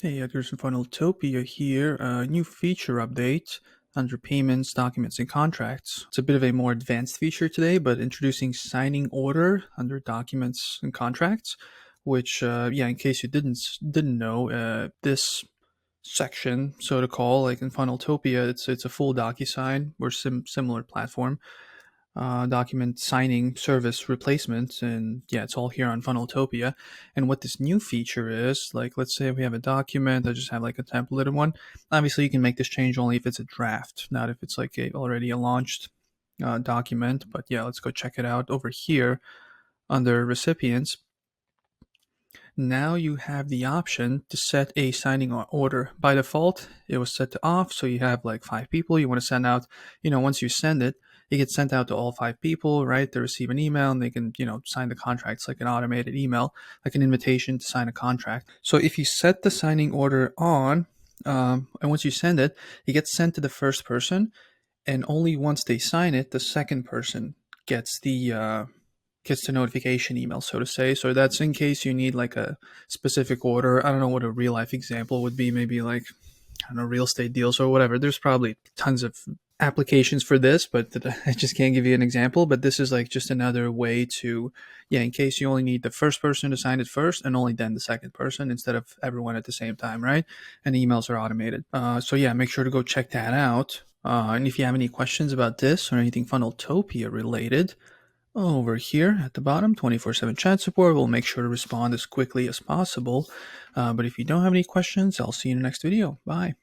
Hey, Edgar's from Funneltopia here. New feature update under payments, documents, and contracts. It's a bit of a more advanced feature today, but introducing signing order under documents and contracts, which, in case you didn't know, this section, so to call, like in Funneltopia, it's a full DocuSign or similar platform document signing service replacement, and yeah, it's all here on Funneltopia. And what this new feature is, like, let's say we have a document, I just have like a templated one. Obviously you can make this change only if it's a draft, not if it's like already a launched document. But yeah, let's go check it out over here under recipients. Now you have the option to set a signing order. By default, it was set to off, so you have like 5 people you want to send out. Once you send it, it gets sent out to all 5 people, right? They receive an email and they can, sign the contracts like an automated email, like an invitation to sign a contract. So if you set the signing order on, and once you send it, it gets sent to the first person, and only once they sign it, the second person gets the notification email, so to say. So that's in case you need like a specific order. I don't know what a real life example would be. Maybe like, I don't know, real estate deals or whatever. There's probably tons of applications for this, but I just can't give you an example. But this is like just another way to, in case you only need the first person to sign it first and only then the second person instead of everyone at the same time, right? And emails are automated. So yeah, make sure to go check that out. And if you have any questions about this or anything Funneltopia related, over here at the bottom, 24/7 chat support. We'll make sure to respond as quickly as possible. But if you don't have any questions, I'll see you in the next video. Bye.